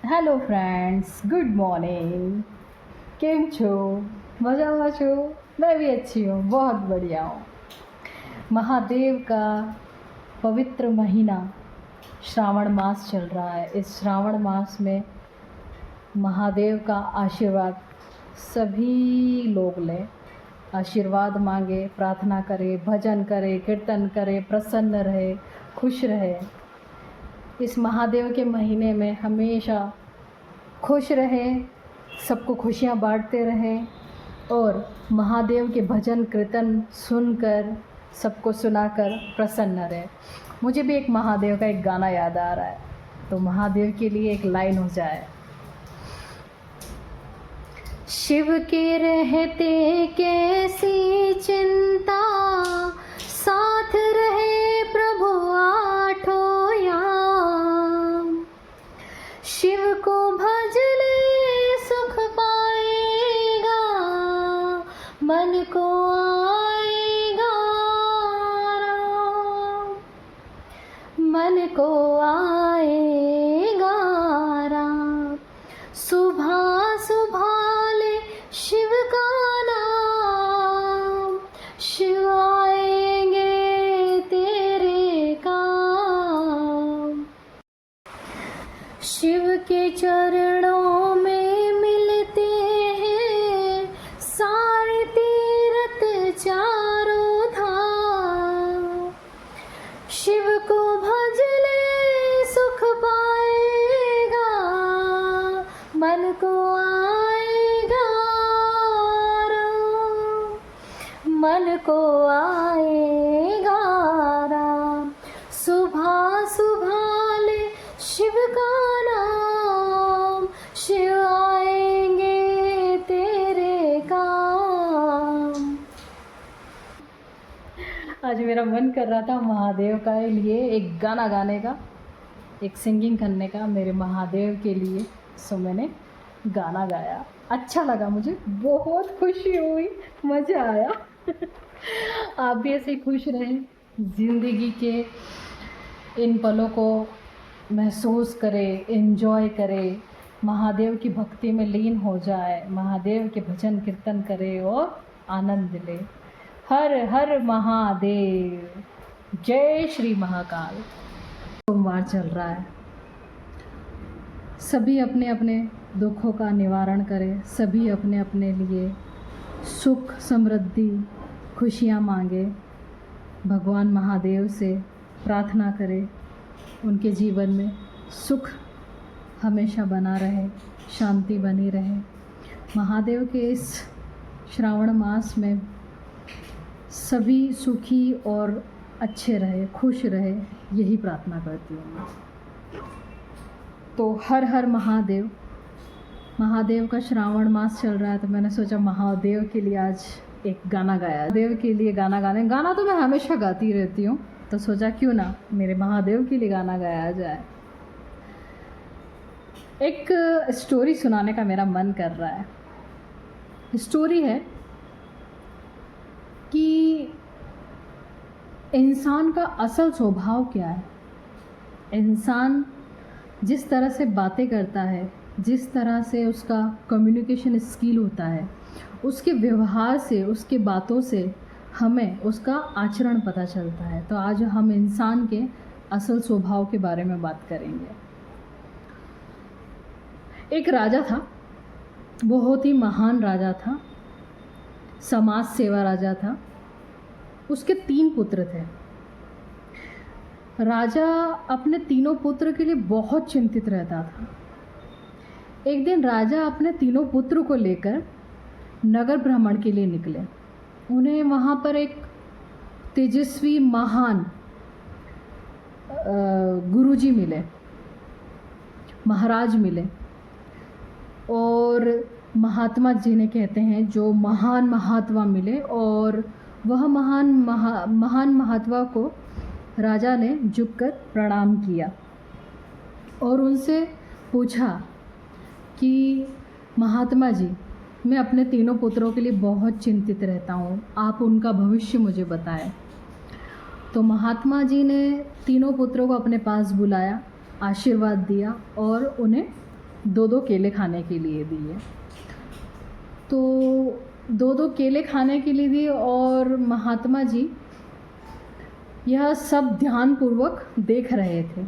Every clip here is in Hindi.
Hello friends, good morning. કેમ છો? મજામાં છો? मैं भी अच्छी हूँ, बहुत बढ़िया हूँ। महादेव का पवित्र महीना श्रावण मास चल रहा है। इस श्रावण मास में महादेव का आशीर्वाद सभी लोग लें, आशीर्वाद मांगे, प्रार्थना करें, भजन करें, कीर्तन करें, प्रसन्न रहे, खुश रहे। इस महादेव के महीने में हमेशा खुश रहे, सबको खुशियाँ बांटते रहें और महादेव के भजन कीर्तन सुनकर, सबको सुनाकर प्रसन्न रहे। मुझे भी एक महादेव का एक गाना याद आ रहा है, तो महादेव के लिए एक लाइन हो जाए। शिव के रहते कैसी चिंता, साथ रहे प्रभु आठों याम। शिव को भज ले सुख पाएगा, मन को आएगा आराम, मन को आएगा आराम। सुबह सुबह ले शिव का नाम, शिव आएंगे तेरे काम। शिव के चरणों में मिलते हैं सारे तीर्थ चारों धाम। शिव को भज ले सुख पाएगा, मन को आएगा आराम, मन को आएगा आराम। सुबह सुबह ले शिव का नाम, शिव आएंगे तेरे काम। आज मेरा मन कर रहा था महादेव का लिए एक गाना गाने का, एक सिंगिंग करने का मेरे महादेव के लिए। सो मैंने गाना गाया, अच्छा लगा, मुझे बहुत खुशी हुई, मज़ा आया। आप भी ऐसे खुश रहें, ज़िंदगी के इन पलों को महसूस करें, एंजॉय करें, महादेव की भक्ति में लीन हो जाए, महादेव के भजन कीर्तन करें और आनंद ले। हर हर महादेव, जय श्री महाकाल। सोमवार चल रहा है, सभी अपने अपने दुखों का निवारण करें, सभी अपने अपने लिए सुख समृद्धि खुशियाँ मांगे, भगवान महादेव से प्रार्थना करें, उनके जीवन में सुख हमेशा बना रहे, शांति बनी रहे। महादेव के इस श्रावण मास में सभी सुखी और अच्छे रहे, खुश रहे, यही प्रार्थना करती हूँ मैं। तो हर हर महादेव। महादेव का श्रावण मास चल रहा है, तो मैंने सोचा महादेव के लिए आज एक गाना गाया। देव के लिए गाना गाना तो मैं हमेशा गाती रहती हूँ, तो सोचा क्यों ना मेरे महादेव के लिए गाना गाया जाए। एक स्टोरी सुनाने का मेरा मन कर रहा है। स्टोरी है कि इंसान का असल स्वभाव क्या है। इंसान जिस तरह से बातें करता है, जिस तरह से उसका कम्युनिकेशन स्किल होता है, उसके व्यवहार से, उसके बातों से हमें उसका आचरण पता चलता है। तो आज हम इंसान के असल स्वभाव के बारे में बात करेंगे। एक राजा था, बहुत ही महान राजा था, समाज सेवा राजा था। उसके 3 पुत्र थे। राजा अपने तीनों पुत्र के लिए बहुत चिंतित रहता था। एक दिन राजा अपने तीनों पुत्र को लेकर नगर भ्रमण के लिए निकले। उन्हें वहाँ पर एक तेजस्वी महान गुरुजी मिले, महाराज मिले, और महात्मा जिन्हें कहते हैं, जो महान महात्मा मिले। और वह महान महात्मा को राजा ने झुककर प्रणाम किया और उनसे पूछा कि महात्मा जी, मैं अपने तीनों पुत्रों के लिए बहुत चिंतित रहता हूँ, आप उनका भविष्य मुझे बताएं। तो महात्मा जी ने तीनों पुत्रों को अपने पास बुलाया, आशीर्वाद दिया और उन्हें दो दो केले खाने के लिए दिए। तो दो दो केले खाने के लिए दिए और महात्मा जी यह सब ध्यानपूर्वक देख रहे थे।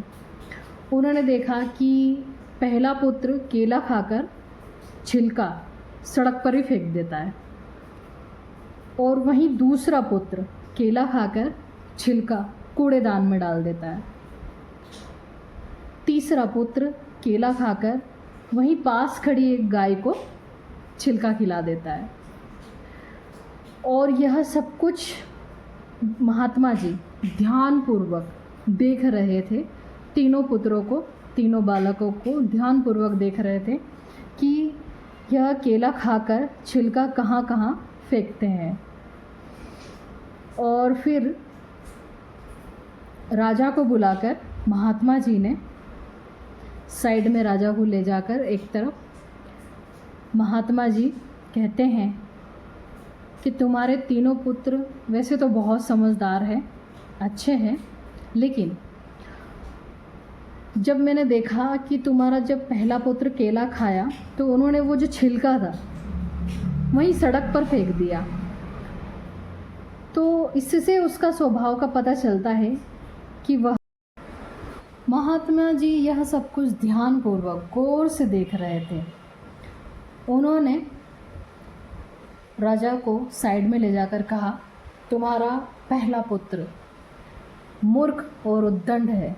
उन्होंने देखा कि पहला पुत्र केला खाकर छिलका सड़क पर ही फेंक देता है और वहीं दूसरा पुत्र केला खाकर छिलका कूड़ेदान में डाल देता है। तीसरा पुत्र केला खाकर वहीं पास खड़ी एक गाय को छिलका खिला देता है। और यह सब कुछ महात्मा जी ध्यानपूर्वक देख रहे थे। तीनों पुत्रों को, तीनों बालकों को ध्यानपूर्वक देख रहे थे कि यह केला खाकर छिलका कहाँ कहाँ फेंकते हैं। और फिर राजा को बुलाकर महात्मा जी ने साइड में राजा को ले जाकर एक तरफ महात्मा जी कहते हैं कि तुम्हारे तीनों पुत्र वैसे तो बहुत समझदार हैं, अच्छे हैं, लेकिन जब मैंने देखा कि तुम्हारा जब पहला पुत्र केला खाया तो उन्होंने वो जो छिलका था वहीं सड़क पर फेंक दिया। तो इससे उसका स्वभाव का पता चलता है कि वह महात्मा जी यह सब कुछ ध्यानपूर्वक गौर से देख रहे थे। उन्होंने राजा को साइड में ले जाकर कहा, तुम्हारा पहला पुत्र मूर्ख और उद्दंड है,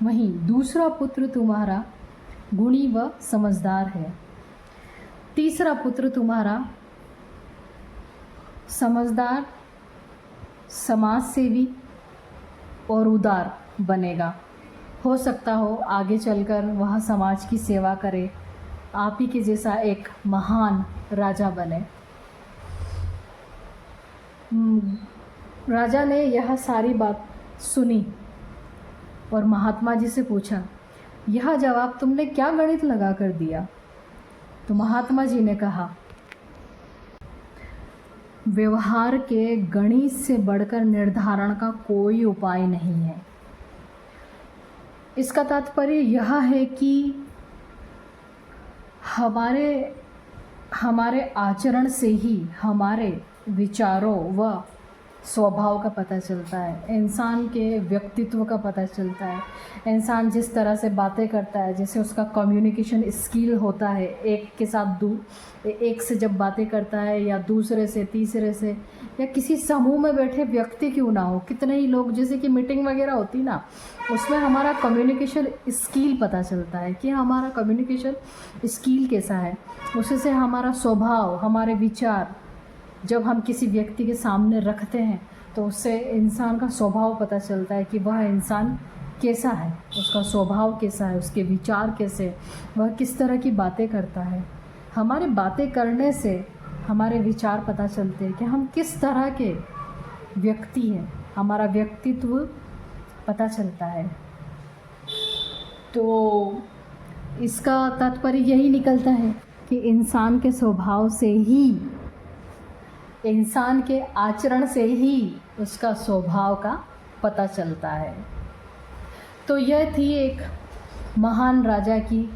वहीं दूसरा पुत्र तुम्हारा गुणी व समझदार है, तीसरा पुत्र तुम्हारा समझदार, समाज सेवी और उदार बनेगा। हो सकता हो आगे चलकर वह समाज की सेवा करे, आप ही के जैसा एक महान राजा बने। राजा ने यह सारी बात सुनी और महात्मा जी से पूछा, यह जवाब तुमने क्या गणित लगा कर दिया? तो महात्मा जी ने कहा, व्यवहार के गणित से बढ़कर निर्धारण का कोई उपाय नहीं है। इसका तात्पर्य यह है कि हमारे आचरण से ही हमारे विचारों व स्वभाव का पता चलता है, इंसान के व्यक्तित्व का पता चलता है। इंसान जिस तरह से बातें करता है, जैसे उसका कम्युनिकेशन स्किल होता है, एक के साथ एक से जब बातें करता है या दूसरे से, तीसरे से, या किसी समूह में बैठे व्यक्ति क्यों ना हो, कितने ही लोग, जैसे कि मीटिंग वगैरह होती ना, उसमें हमारा कम्युनिकेशन स्किल पता चलता है कि हमारा कम्युनिकेशन स्किल कैसा है। उससे हमारा स्वभाव, हमारे विचार जब हम किसी व्यक्ति के सामने रखते हैं तो उससे इंसान का स्वभाव पता चलता है कि वह इंसान कैसा है, उसका स्वभाव कैसा है, उसके विचार कैसे, वह किस तरह की बातें करता है। हमारे बातें करने से हमारे विचार पता चलते हैं कि हम किस तरह के व्यक्ति हैं, हमारा व्यक्तित्व पता चलता है। तो इसका तात्पर्य यही निकलता है कि इंसान के स्वभाव से ही, इंसान के आचरण से ही उसका स्वभाव का पता चलता है। तो यह थी एक महान राजा की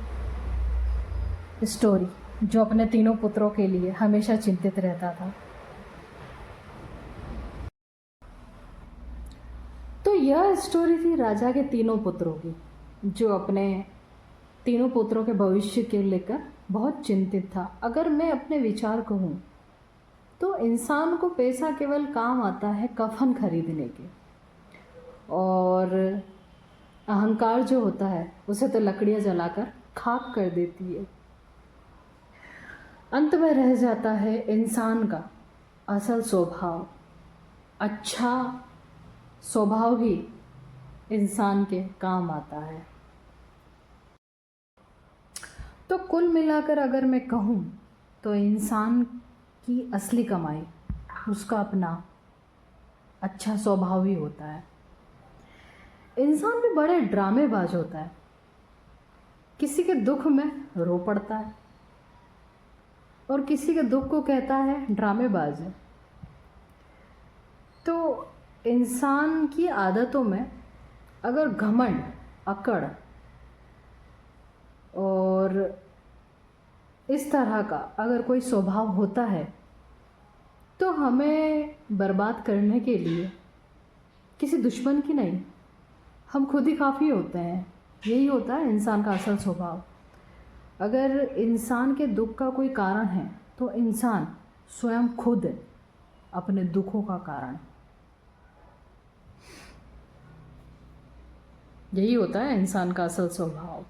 स्टोरी जो अपने तीनों पुत्रों के लिए हमेशा चिंतित रहता था। तो यह स्टोरी थी राजा के तीनों पुत्रों की, जो अपने तीनों पुत्रों के भविष्य के लेकर बहुत चिंतित था। अगर मैं अपने विचार कहूँ तो इंसान को पैसा केवल काम आता है कफन खरीदने के, और अहंकार जो होता है उसे तो लकड़ियाँ जलाकर खाक कर देती है। अंत में रह जाता है इंसान का असल स्वभाव। अच्छा स्वभाव ही इंसान के काम आता है। तो कुल मिलाकर अगर मैं कहूँ तो इंसान की असली कमाई उसका अपना अच्छा स्वभाव ही होता है। इंसान भी बड़े ड्रामेबाज होता है, किसी के दुख में रो पड़ता है और किसी के दुख को कहता है ड्रामेबाज है। तो इंसान की आदतों में अगर घमंड, अकड़ और इस तरह का अगर कोई स्वभाव होता है तो हमें बर्बाद करने के लिए किसी दुश्मन की नहीं, हम खुद ही काफ़ी होते हैं। यही होता है इंसान का असल स्वभाव। अगर इंसान के दुख का कोई कारण है तो इंसान स्वयं खुद है अपने दुखों का कारण। यही होता है इंसान का असल स्वभाव।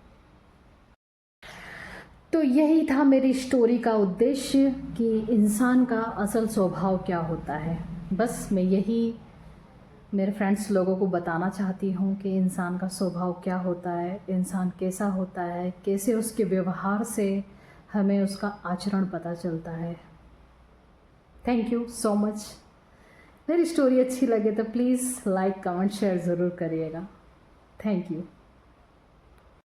तो यही था मेरी स्टोरी का उद्देश्य कि इंसान का असल स्वभाव क्या होता है। बस मैं यही मेरे फ्रेंड्स लोगों को बताना चाहती हूँ कि इंसान का स्वभाव क्या होता है, इंसान कैसा होता है, कैसे उसके व्यवहार से हमें उसका आचरण पता चलता है। Thank you so much. मेरी स्टोरी अच्छी लगे तो प्लीज़ लाइक कमेंट शेयर ज़रूर करिएगा। Thank you.